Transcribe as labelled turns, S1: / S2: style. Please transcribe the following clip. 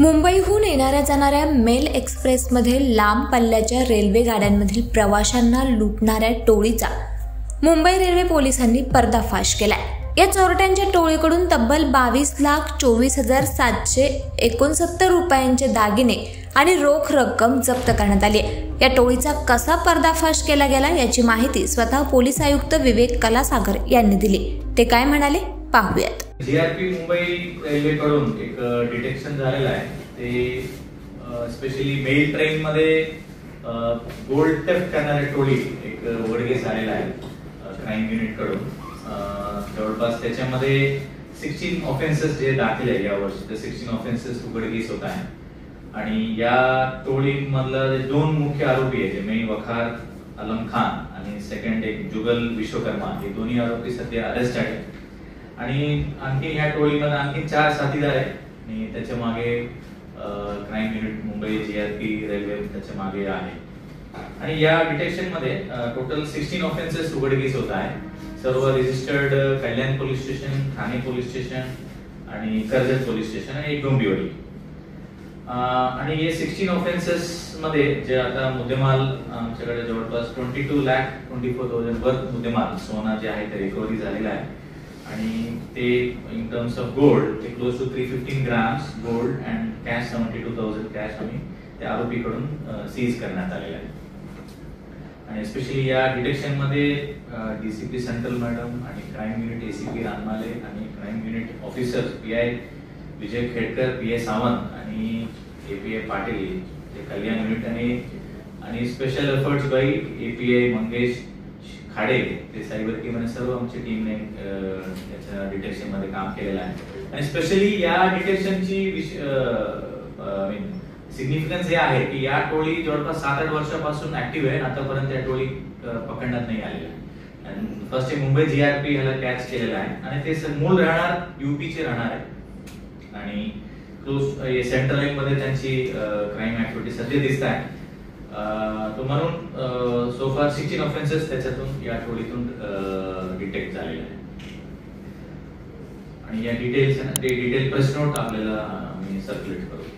S1: मुंबईहून येणाऱ्या जाणाऱ्या मेल एक्सप्रेसमध्ये लांब पल्ल्याच्या रेल्वे गाड्यांमधील प्रवाशांना लुटणाऱ्या टोळीचा मुंबई रेल्वे पोलिसांनी पर्दाफाश केलाय। या चोरट्यांच्या टोळीकडून तब्बल 22,24,769 रुपयांचे दागिने आणि रोख रक्कम जप्त करण्यात आली आहे। या टोळीचा कसा पर्दाफाश केला गेला याची माहिती स्वतः पोलीस आयुक्त विवेक कलासागर यांनी दिली। ते काय म्हणाले पाहूयात।
S2: जीआरपी मुंबई रेल्वेकडून एक डिटेक्शन झालेलं आहे। ते स्पेशली मेल ट्रेन मध्ये गोल्ड थेफ्ट करणारी टोळी एक उघडकीस आलेला आहे क्राईम युनिट कडून। जवळपास त्याच्यामध्ये 16 ऑफेन्सेस जे दाखल आहे यावर्षी, ते 16 ऑफेन्सेस उघडकीस होत आहे। आणि या टोळीमधले दोन मुख्य आरोपी आहेत, मेन वखार आलम खान आणि सेकंड एक जुगल विश्वकर्मा, हे दोन्ही आरोपी सध्या अरेस्ट आहेत। आणि आणखी या टोळीमध्ये आणखी 4 साथीदार आहेत आणि त्याच्या मागे crime unit Mumbai GRP railway त्याच्या मागे आहे। आणि या डिटेक्शन मध्ये टोटल 16 ऑफेन्सेस उघडकीस होत आहे। सर्व registered Kalyan police station, Thane police station आणि कर्जत पोलीस स्टेशन आणि एक डोंबिवली। आणि हे 16 ऑफेन्सेस मध्ये जे आता मुद्देमाल आमच्याकडे जवळपास 22,24,000 वर्थ मुद्देमाल सोना जे आहे ते रिकव्हरी झालेला आहे। आणि ते इन टर्म्स ऑफ गोल्ड ते close to 315 grams gold and cash 72,000 cash आम्ही त्या आरोपीकडून सीज करण्यात आलेला आहे। आणि स्पेशली या डिटेक्शन मध्ये डीसीपी सेंट्रल मॅडम आणि क्राईम युनिट एसीपी रानमाले आणि क्राईम युनिट ऑफिसर पीआय विजय खेडकर, पीए सावंत आणि एपीआय पाटील जे कल्याण युनिट आणि special efforts bye API Mangesh Khade ते सायबर टीम आणि सर्व आमची टीमने याच्या डिटेक्शन मध्ये काम केलेलं आहे। आणि स्पेशली या डिटेक्शनची सिग्निफिकन्स हे आहे की या टोळी जवळपास 7-8 वर्षापासून ऍक्टिव्ह आहे। आतापर्यंत या टोळी पकडण्यात नाही आलेल्या आहे। फर्स्ट मुंबई जीआरपी ह्याला कॅच केलेला आहे आणि ते मूळ राहणार यूपीचे राहणार आहे। आणि क्लोज सेंट्रल लाईन मध्ये त्यांची क्राईम ऍक्टिव्हिटी सध्या दिसत आहे। तो म्हणून सो फार 16 ऑफेन्सेस त्याच्यातून या टोळीतून डिटेक्ट झालेले आहे। आणि या डिटेल्स डिटेल प्रेस नोट आपल्याला आम्ही सर्क्युलेट करू।